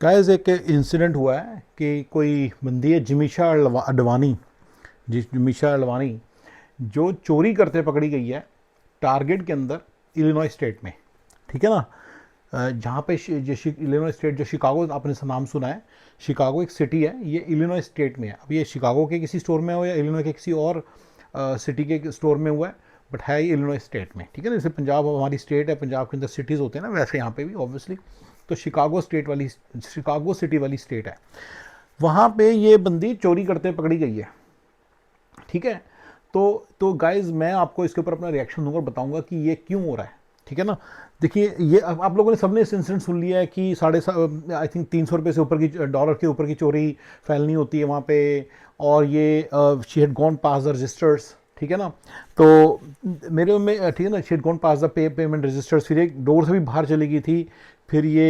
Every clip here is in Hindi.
गाइस एक इंसिडेंट हुआ है कि कोई बंदी है अडवाणी, जिमिशा अडवाणी, जो चोरी करते पकड़ी गई है टारगेट के अंदर, इलिनॉय स्टेट में। ठीक है ना। जहाँ पे इलिनॉय स्टेट, जो शिकागो, आपने नाम सुना है, शिकागो एक सिटी है, ये इलिनॉय स्टेट में है। अब ये शिकागो के किसी स्टोर में हो या इलिनॉय के किसी और सिटी के स्टोर में हुआ है, बट है ये इलिनॉय स्टेट में। ठीक है ना। जैसे पंजाब हमारी स्टेट है, पंजाब के अंदर सिटीज़ होते हैं ना, वैसे यहाँ पे भी ऑब्वियसली। तो शिकागो सिटी वाली स्टेट है, वहाँ पे ये बंदी चोरी करते पकड़ी गई है। ठीक है। तो गाइज मैं आपको इसके ऊपर अपना रिएक्शन दूंगा और बताऊंगा कि ये क्यों हो रहा है। ठीक है ना। देखिए, ये आप लोगों ने सबने इस इंसिडेंट सुन लिया है कि आई थिंक 300 रुपये से ऊपर की, डॉलर के ऊपर की चोरी फैलनी होती है वहाँ पे। और ये she had gone past the registers. ठीक है ना। तो मेरे में ठीक है ना, she had gone past the payment registers. फिर एक डोर से भी बाहर चली गई थी। फिर ये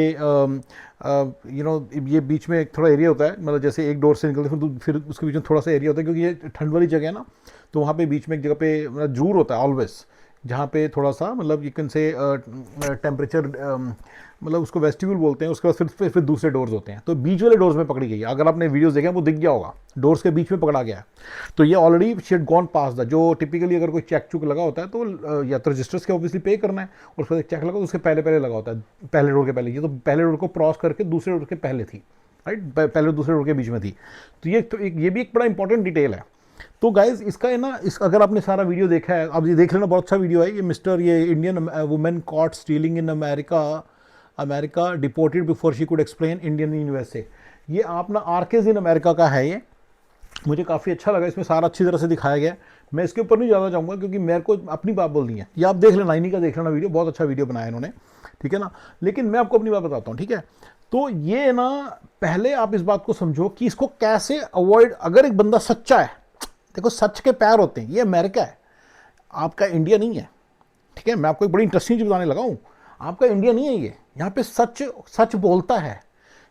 ये बीच में एक थोड़ा एरिया होता है, मतलब जैसे एक डोर से निकलते फिर उसके बीच में थोड़ा सा एरिया होता है, क्योंकि ये ठंड वाली जगह है ना। तो वहाँ पे बीच में एक जगह पे मतलब जरूर होता है ऑलवेज, जहाँ पे थोड़ा सा मतलब यू कैन से टेम्परेचर, मतलब उसको वेस्टिब्यूल बोलते हैं। उसके बाद फिर दूसरे डोर्स होते हैं। तो बीच वाले डोर्स में पकड़ी गई है। अगर आपने वीडियोस देखे वो दिख गया होगा, डोर्स के बीच में पकड़ा गया है। तो ये already she had gone past the, जो टिपिकली अगर कोई चेक चुक लगा होता है तो या तो रजिस्टर्स के ऑब्वियसली पे करना है, और उसके बाद चेक लगा तो उसके पहले पहले लगा होता है, पहले डोर के पहले। ये तो पहले डोर को क्रॉस करके दूसरे डोर के पहले थी, राइट, पहले और दूसरे डोर के बीच में थी। तो ये भी एक बड़ा इंपॉर्टेंट डिटेल है। तो गाइज इसका है ना, अगर आपने सारा वीडियो देखा है, आप ये देख लेना, बहुत अच्छा वीडियो है ये Indian women caught stealing in America deported before she could explain Indian in USA. ये आप ना आर्केज इन अमेरिका का है ये। मुझे काफ़ी अच्छा लगा, इसमें सारा अच्छी तरह से दिखाया गया है। मैं इसके ऊपर नहीं ज़्यादा चाहूँगा क्योंकि मेरे को अपनी बात बोलनी है। ये आप देख लेना, इन्हीं का देख लेना वीडियो, बहुत अच्छा वीडियो बनाया इन्होंने। ठीक है ना। लेकिन मैं आपको अपनी बात बताता हूँ। ठीक है। तो ये ना, पहले आप इस बात को समझो कि इसको कैसे अवॉइड, अगर एक बंदा सच्चा है, देखो सच के पैर होते हैं, ये अमेरिका है, आपका इंडिया नहीं है। ठीक है। मैं आपको एक बड़ी इंटरेस्टिंग चीज़ बताने लगा हूँ, आपका इंडिया नहीं है ये। यहाँ पे सच सच बोलता है।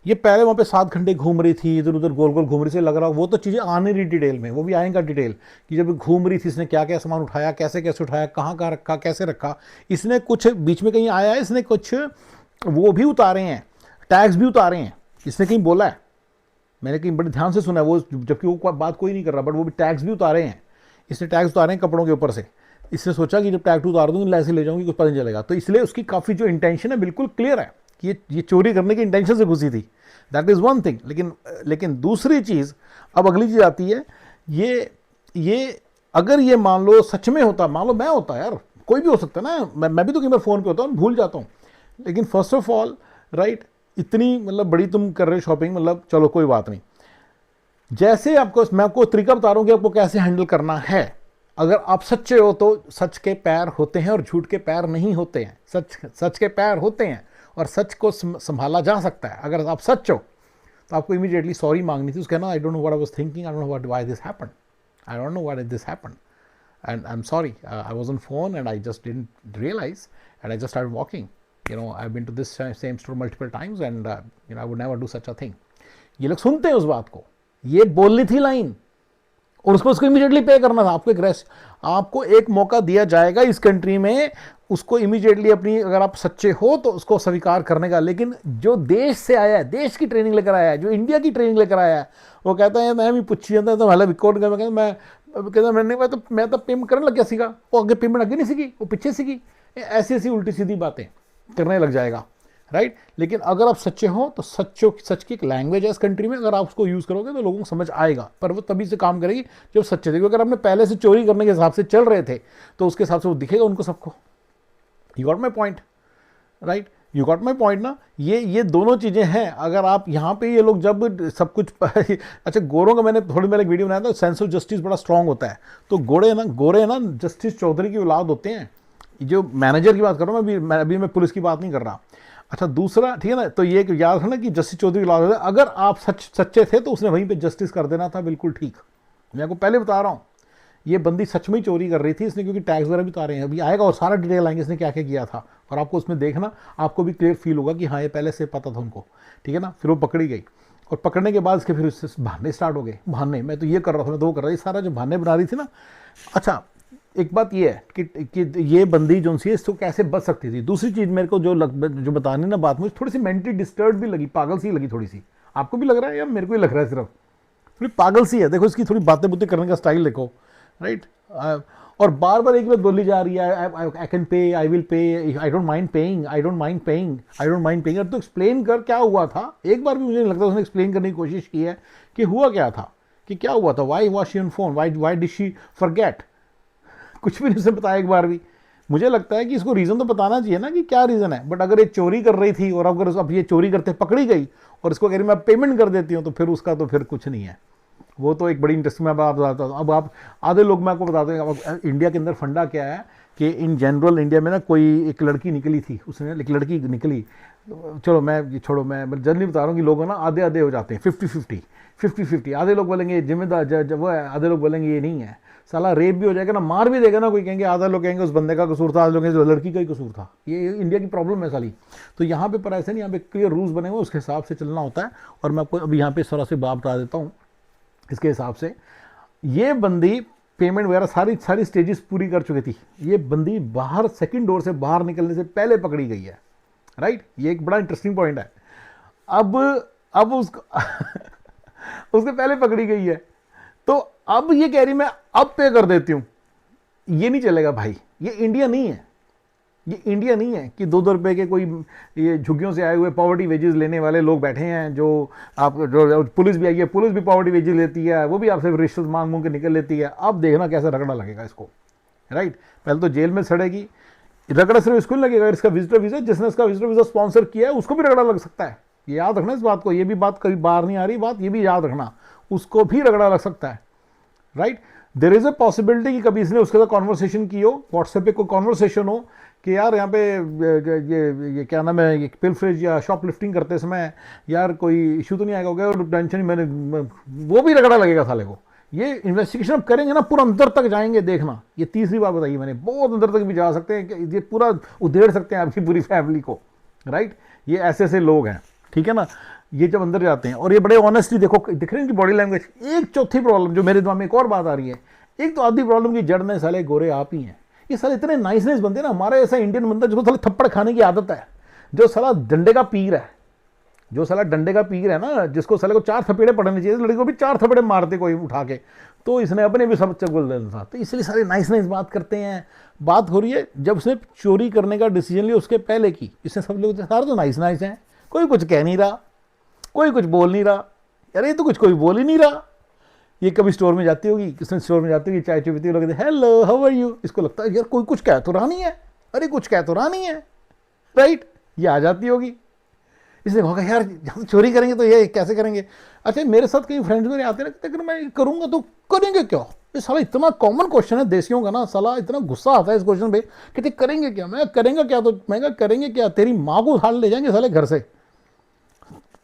ये पहले वहाँ पे 7 घंटे घूम रही थी, इधर उधर गोल गोल घूम रही से लग रहा, वो तो चीज़ें आने रही डिटेल में, वो भी आएगा डिटेल कि जब घूम रही थी इसने क्या क्या सामान उठाया, कैसे कैसे उठाया, कहाँ कहाँ रखा, कैसे रखा। इसने कुछ बीच में कहीं आया है, इसने कुछ वो भी उतारे हैं, टैग्स भी उतारे हैं, इसने कहीं बोला है, मैंने कहीं बड़े ध्यान से सुना है वो, जबकि वो बात कोई नहीं कर रहा, बट वो भी टैग्स भी उतारे हैं। इसने टैग्स उतारे हैं कपड़ों के ऊपर से। इसने सोचा कि जब टैग उतार दूंगी ऐसे ले जाऊंगी, कुछ पता नहीं चलेगा। तो इसलिए उसकी काफ़ी जो इंटेंशन है बिल्कुल क्लियर है कि ये चोरी करने की इंटेंशन से घुसी थी। That is one thing. लेकिन दूसरी चीज़, अब अगली चीज़ आती है। ये अगर ये मान लो सच में होता, मान लो मैं होता यार, कोई भी हो सकता है ना, मैं भी तो कई बार फ़ोन पे होता हूँ, भूल जाता हूँ। लेकिन फर्स्ट ऑफ ऑल, राइट, इतनी मतलब बड़ी तुम कर रहे हो शॉपिंग, मतलब चलो कोई बात नहीं। जैसे मैं आपको तरीका बता रहा हूँ कि आपको कैसे हैंडल करना है। अगर आप सच्चे हो तो सच के पैर होते हैं और झूठ के पैर नहीं होते हैं। सच के पैर होते हैं और सच को संभाला जा सकता है। अगर आप सच हो तो आपको इमीडिएटली सॉरी मांगनी थी, उसका ना, I don't know what I was thinking, I don't know why this happened, I don't know why this happened, and I'm sorry, I was on phone and I just didn't realize, and I just started walking. I've been to this same store multiple times, and I would never do such a thing. ये लोग सुनते हैं उस बात को, ये बोलनी थी लाइन, और उसको इमीडिएटली पे करना था। आपको एक मौका दिया जाएगा इस कंट्री में, उसको इमीडिएटली अपनी, अगर आप सच्चे हो तो उसको स्वीकार करने का। लेकिन जो देश से आया है, देश की ट्रेनिंग लेकर आया है, जो इंडिया की ट्रेनिंग लेकर आया है, वो कहता है मैं भी पूछी जाता है तो हाल रिकॉर्ड कर, मैं कहता मैं तो पेमेंट करने लग गया सीगा, वो आगे पेमेंट आगे नहीं सीखी, वो पीछे सीखी। ऐसी ऐसी उल्टी सीधी बातें करने लग जाएगा, राइट। लेकिन अगर आप सच्चे हो तो सच की एक लैंग्वेज है इस कंट्री में, अगर आप उसको यूज़ करोगे तो लोगों को समझ आएगा। पर वो तभी से काम करेगी जब सच्चे थे। क्योंकि अगर आपने पहले से चोरी करने के हिसाब से चल रहे थे तो उसके हिसाब से वो दिखेगा उनको सबको। You got my point, right, you got my point ना। ये दोनों चीज़ें हैं। अगर आप यहाँ पे ये लोग जब सब कुछ अच्छा, गोरों का मैंने थोड़ी मेरे एक वीडियो बनाया था, सेंस ऑफ जस्टिस बड़ा स्ट्रांग होता है। तो गोरे ना जस्टिस चौधरी की औलाद होते हैं। जो मैनेजर की बात कर रहा हूँ मैं पुलिस की बात नहीं कर रहा। अच्छा, दूसरा, ठीक है ना, तो ये याद है ना कि जस्टिस चौधरी की औलाद होता है। अगर आप सच्चे थे तो उसने वहीं पे जस्टिस कर देना था, बिल्कुल ठीक। मैं आपको पहले बता रहा हूँ, ये बंदी सच में ही चोरी कर रही थी इसने, क्योंकि टैक्स वगैरह भी उतारे हैं, अभी आएगा और सारा डिटेल आएंगे इसने क्या क्या किया था। और आपको उसमें देखना, आपको भी क्लियर फील होगा कि हाँ ये पहले से पता था उनको। ठीक है ना। फिर वो पकड़ी गई, और पकड़ने के बाद इसके फिर बहाने स्टार्ट हो गए। बहाने, मैं तो ये कर रहा था, मैं तो वो कर रहा था, ये सारा जो बहाने बना रही थी ना। अच्छा, एक बात ये है कि ये बंदी जो सी है इसको कैसे बच सकती थी। दूसरी चीज़ मेरे को जो बताने ना बात, मुझे थोड़ी सी मेंटली डिस्टर्ब भी लगी, पागल सी लगी थोड़ी सी। आपको भी लग रहा है या मेरे को ही लग रहा है सिर्फ? थोड़ी पागल सी है, देखो इसकी थोड़ी बातें बुतें करने का स्टाइल देखो, राइट। और बार बार एक बात बोली जा रही है, I can pay, I will pay, I don't mind paying, I don't mind paying, I don't mind paying. तो एक्सप्लेन कर क्या हुआ था, एक बार भी मुझे नहीं लगता उसने एक्सप्लेन करने की कोशिश की है कि हुआ क्या था, कि क्या हुआ था, why was she on phone, why did she forget, कुछ भी नहीं उसने बताया एक बार भी। मुझे लगता है कि इसको रीज़न तो बताना चाहिए ना कि क्या रीज़न है। बट अगर ये चोरी कर रही थी और अगर अब ये चोरी करते पकड़ी गई और इसको कह रही मैं पेमेंट कर देती हूँ, तो फिर उसका तो फिर कुछ नहीं है। वो तो एक बड़ी इंटरेस्टिंग, मैं बात बताता हूँ। अब आप आधे लोग मैं आपको बताते हैं, अब इंडिया के अंदर फंडा क्या है कि इन जनरल इंडिया में ना कोई एक लड़की निकली थी, उसने एक लड़की निकली, चलो मैं ये छोड़ो, मैं जनरली बता रहा हूँ कि लोग ना आधे आधे हो जाते हैं, 50-50, आधे लोग बोलेंगे जिम्मेदार जब वो है, आधे लोग बोलेंगे ये नहीं है, साला रेप भी हो जाएगा ना, मार भी देगा ना कोई, कहेंगे आधा लोग कहेंगे उस बंदे का कसूर था, आधे लोग कहेंगे लड़की का ही कसूर था। ये इंडिया की प्रॉब्लम है साली। तो यहाँ पे पर ऐसे नहीं, यहाँ पे क्लियर रूल्स बने हुए, उसके हिसाब से चलना होता है। और मैं आपको अभी यहाँ पे थोड़ा सी बात बता देता हूँ इसके हिसाब से। ये बंदी पेमेंट वगैरह सारी सारी स्टेजेस पूरी कर चुकी थी। ये बंदी बाहर सेकंड डोर से बाहर निकलने से पहले पकड़ी गई है, राइट। ये एक बड़ा इंटरेस्टिंग पॉइंट है। अब उसको उसके पहले पकड़ी गई है, तो अब ये कह रही मैं अब पे कर देती हूं। ये नहीं चलेगा भाई, ये इंडिया नहीं है। ये इंडिया नहीं है कि 2-2 रुपए के कोई ये झुग्गियों से आए हुए पॉवर्टी वेजेस लेने वाले लोग बैठे हैं, जो आप जो पुलिस भी आई है, पुलिस भी पॉवर्टी वेजेस लेती है, वो भी आपसे रिश्वत मांग के निकल लेती है। अब देखना कैसे रगड़ा लगेगा इसको, राइट। पहले तो जेल में सड़ेगी, रगड़ा सिर्फ इसको नहीं लगेगा, इसका विजिटर वीजा, जिसने इसका विजिटर वीजा स्पॉन्सर किया है उसको भी रगड़ा लग सकता है। ये याद रखना इस बात को, ये भी बात कभी बाहर नहीं आ रही बात, ये भी याद रखना, उसको भी रगड़ा लग सकता है, right. There is a possibility कि कभी इसने उसके साथ कॉन्वर्सेशन की हो, व्हाट्सएप पे कोई कॉन्वर्सेशन हो कि यार यहाँ पे ये क्या नाम है, ये पिलफरेज या शॉप लिफ्टिंग करते समय यार कोई इशू तो नहीं आएगा, हो गया टेंशन, मैंने वो भी रगड़ा लगेगा साले को। ये इन्वेस्टिगेशन अब करेंगे ना, पूरा अंदर तक जाएंगे, देखना। ये तीसरी बात बताई मैंने, बहुत अंदर तक भी जा सकते हैं कि ये पूरा उधेड़ सकते हैं आपकी पूरी फैमिली को, राइट। ये ऐसे ऐसे लोग हैं, ठीक है ना। ये जब अंदर जाते हैं और ये बड़े ऑनेस्टली देखो, दिख रही है इनकी बॉडी लैंग्वेज। एक चौथी प्रॉब्लम जो मेरे दिमाग में एक और बात आ रही है, एक तो आधी प्रॉब्लम की जड़ में साले गोरे आप ही हैं। ये साले इतने नाइस बनते हैं ना, हमारा ऐसा इंडियन बंदा जिसको साले थप्पड़ खाने की आदत है, जो साला डंडे का पीर है, जो साला डंडे का पीर है ना, जिसको साले को 4 थपेड़े पड़ने चाहिए, लड़की को भी 4 थपेड़े मारते कोई उठा के, तो इसने अपने भी सब चक बोल देना था। तो इसलिए सारे नाइस बात करते हैं। बात हो रही है जब उसने चोरी करने का डिसीजन लिया उसके पहले की, इसने सब लोग सारे तो नाइस हैं, कोई कुछ कह नहीं रहा, कोई कुछ बोल नहीं रहा, यार ये तो कुछ कोई बोल ही नहीं रहा। ये कभी स्टोर में जाती होगी, किसने स्टोर में जाती होगी, चाय पीती होगी, हेलो हाउ आर यू, इसको लगता है यार कोई कुछ कह तो रहा नहीं है, अरे कुछ कह तो रहा नहीं है, राइट। ये आ जाती होगी, इसने कहा यार जब चोरी करेंगे तो ये कैसे करेंगे। अच्छा मेरे साथ कई फ्रेंड्स मेरे आते रहते, अगर मैं करूंगा तो करेंगे क्या। ये साला इतना कॉमन क्वेश्चन है देसियों का ना, साला इतना गुस्सा आता है इस क्वेश्चन पे कि करेंगे क्या। मैं करेंगे क्या, तो मैं कहा करेंगे क्या, तेरी माँ को उठाड़ ले जाएंगे साले घर से,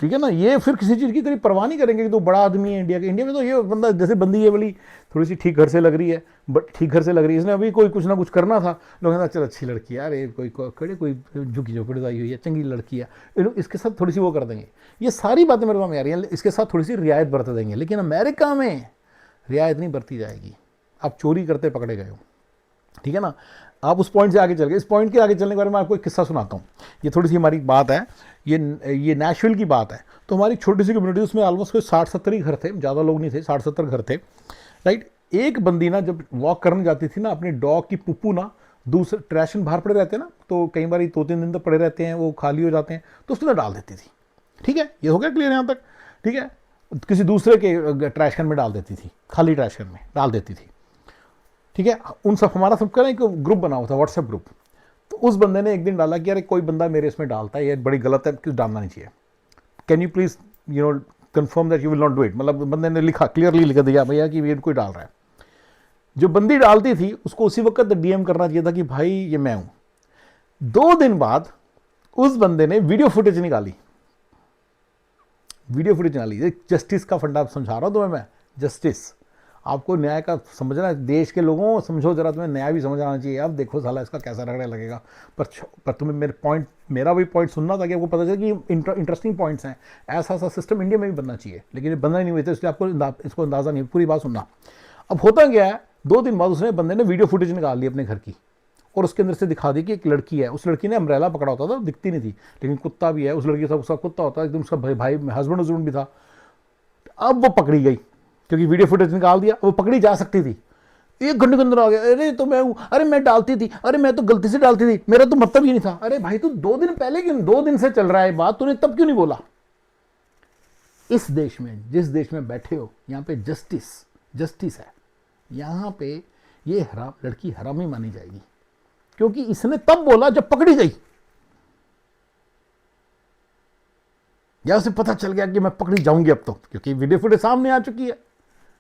ठीक है ना। ये फिर किसी चीज़ की तेरी परवाह नहीं करेंगे कि तू बड़ा आदमी है इंडिया के। इंडिया में तो ये बंदा जैसे बंदी ये वाली थोड़ी सी ठीक घर से लग रही है, बट ठीक घर से लग रही है, इसने अभी कोई कुछ ना कुछ करना था, लोग कहते चल अच्छी लड़की है यार, ये कोई झुकी झोपड़ी आई हुई है, चंगी लड़की है, इसके साथ थोड़ी सी वो कर देंगे। ये सारी बातें मेरे में आ रही हैं, इसके साथ थोड़ी सी रियायत बरत देंगे। लेकिन अमेरिका में रियायत नहीं बरती जाएगी। आप चोरी करते पकड़े गए हो, ठीक है ना। आप उस पॉइंट से आगे चल गए। इस पॉइंट के आगे चलने के बारे में आपको एक किस्सा सुनाता हूँ। ये थोड़ी सी हमारी बात है, ये नेशविल की बात है। तो हमारी छोटी सी कम्युनिटी, उसमें ऑलमोस्ट कोई 60-70 ही घर थे, ज़्यादा लोग नहीं थे, 60-70 घर थे, राइट। एक बंदी ना जब वॉक करने जाती थी ना, अपने डॉग की पुप्पू ना दूसरे ट्रैश में बाहर पड़े रहते हैं ना, तो कई बार 2-3 दिन तक पड़े रहते हैं, वो खाली हो जाते हैं, तो उसमें डाल देती थी, ठीक है। ये हो गया क्लियर यहाँ तक, ठीक है। किसी दूसरे के ट्रैश कैन में डाल देती थी, खाली ट्रैश कैन में डाल देती थी, ठीक है। उन सब हमारा सबका ना एक ग्रुप बना हुआ था, व्हाट्सएप ग्रुप। तो उस बंदे ने एक दिन डाला कि यार कोई बंदा मेरे इसमें डालता है, ये बड़ी गलत है, कुछ डालना नहीं चाहिए, can you please confirm that you will not do it. मतलब बंदे ने लिखा, क्लियरली लिख दिया भैया कि ये कोई डाल रहा है। जो बंदी डालती थी उसको उसी वक्त डीएम करना चाहिए था कि भाई ये मैं हूं। 2 दिन बाद उस बंदे ने वीडियो फुटेज निकाली, जस्टिस का फंडा समझा रहा हूं तुम्हें मैं, जस्टिस। आपको न्याय का समझना है, देश के लोगों समझो जरा, तुम्हें न्याय भी समझ आना चाहिए। अब देखो साला इसका कैसा रगड़ा लगेगा, पर तुम्हें मेरा भी पॉइंट सुनना था कि आपको पता चले कि इंटरेस्टिंग पॉइंट्स हैं। ऐसा सिस्टम इंडिया में भी बनना चाहिए, लेकिन ये बनना ही नहीं हुआ था, इसलिए आपको इसको अंदाज़ा नहीं, पूरी बात सुनना। अब होता क्या है, 2 दिन बाद उसने बंदे ने वीडियो फुटेज निकाल ली अपने घर की और उसके अंदर से दिखा दी कि एक लड़की है, उस लड़की ने अम्ब्रेला पकड़ा होता था, दिखती नहीं थी, लेकिन कुत्ता भी है उस लड़की के साथ, उसका कुत्ता होता है एकदम, उसका भाई हस्बैंड भी था। अब वो पकड़ी गई क्योंकि वीडियो फुटेज निकाल दिया, वो पकड़ी जा सकती थी। 1 घंटे के अंदर आ गया, अरे तो मैं हूं, अरे मैं डालती थी, अरे मैं तो गलती से डालती थी, मेरा तो मतलब ही नहीं था। अरे भाई तू 2 दिन पहले क्यों, 2 दिन से चल रहा है बात, तूने तब क्यों नहीं बोला? इस देश में, जिस देश में बैठे हो, यहां पे जस्टिस है, यहां पे ये हराम लड़की हरामी मानी जाएगी क्योंकि इसने तब बोला जब पकड़ी गई, या उसे पता चल गया कि मैं पकड़ी जाऊंगी अब तो, क्योंकि वीडियो फुटेज सामने आ चुकी है।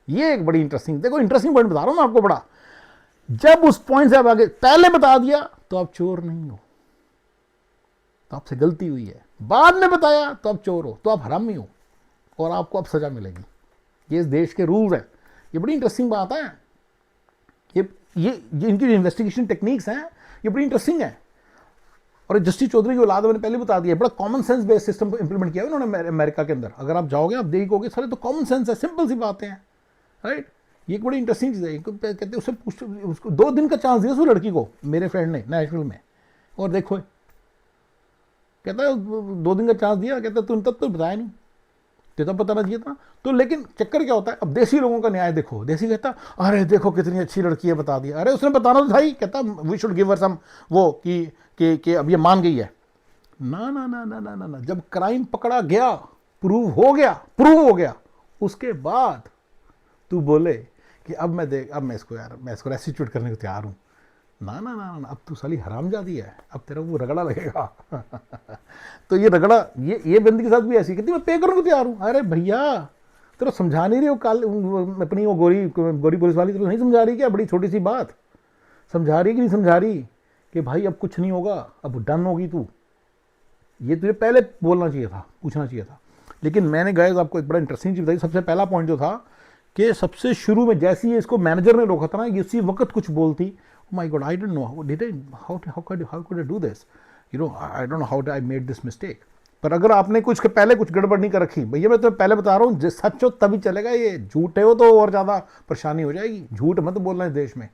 ये एक बड़ी इंटरेस्टिंग, देखो इंटरेस्टिंग पॉइंट बता रहा हूं मैं आपको बड़ा। जब उस पॉइंट से आप आगे पहले बता दिया तो आप चोर नहीं हो, तो आपसे गलती हुई है। बाद में बताया तो आप चोर हो, तो आप हरामी हो और आपको अब सजा मिलेगी। ये इस देश के रूल्स हैं। ये बड़ी इंटरेस्टिंग बात है। ये इनकी इन्वेस्टिगेशन टेक्निक्स हैं, ये बड़ी इंटरेस्टिंग है। और जस्टिस चौधरी की औलाद, मैंने पहले बता दिया, बड़ा कॉमन सेंस बेस्ड सिस्टम को इंप्लीमेंट किया उन्होंने अमेरिका के अंदर। अगर आप जाओगे आप देखोगे सारे तो कॉमन सेंस है, सिंपल सी बातें हैं, राइट। ये एक बड़ी इंटरेस्टिंग चीज़ है। कहते उसे पूछ, उसको 2 दिन का चांस दिया उस लड़की को, मेरे फ्रेंड ने नेशनल में, और देखो कहता है 2 दिन का चांस दिया, कहता है तुम तब तो बताया नहीं, तो तब बताना चाहिए था। तो लेकिन चक्कर क्या होता है, अब देसी लोगों का न्याय देखो, देसी कहता अरे देखो कितनी अच्छी लड़की है, बता दिया। अरे उसने बताना तो था ही, कहता वी शुड गिव हर सम, वो कि अब ये मान गई है। ना ना ना ना ना ना ना, जब क्राइम पकड़ा गया, प्रूव हो गया, उसके बाद तू बोले कि अब मैं इसको रेस्टिट्यूट करने को तैयार हूं। ना ना ना ना, अब तू साली हरामजादी है, अब तेरा वो रगड़ा लगेगा। तो ये रगड़ा, ये बंदी के साथ भी ऐसी कहती मैं पे करने को तैयार हूं। अरे भैया तेरा समझा नहीं रही हो, अपनी वो गोरी पुलिस वाली तो नहीं समझा रही क्या? बड़ी छोटी सी बात समझा रही कि नहीं समझा रही कि भाई अब कुछ नहीं होगा, अब डन होगी तू। ये तुझे पहले बोलना चाहिए था, पूछना चाहिए था। लेकिन मैंने गाइस आपको एक बड़ा इंटरेस्टिंग चीज़ बताई। सबसे पहला पॉइंट जो था कि सबसे शुरू में जैसे ही इसको मैनेजर ने रोका था ना, ये उसी वक्त कुछ बोलती, my God I don't know how could I do this, I don't know how I made this mistake. पर अगर आपने कुछ के पहले कुछ गड़बड़ नहीं कर रखी, भैया मैं तुम्हें पहले बता रहा हूँ, सच हो तभी चलेगा, ये झूठे हो तो और ज़्यादा परेशानी हो जाएगी। झूठ मत बोलना इस देश में।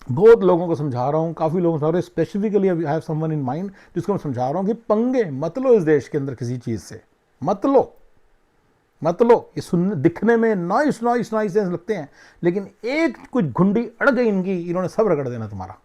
बहुत लोगों को समझा रहा हूँ, काफ़ी लोगों को समझा रहा हूँ, specifically I have someone in mind जिसको मैं समझा रहा हूँ कि पंगे मत लो इस देश के अंदर किसी चीज़ से, मत लो। ये सुनने दिखने में नॉइस लगते हैं, लेकिन एक कुछ घुंडी अड़ गई इनकी, इन्होंने सब रगड़ देना तुम्हारा।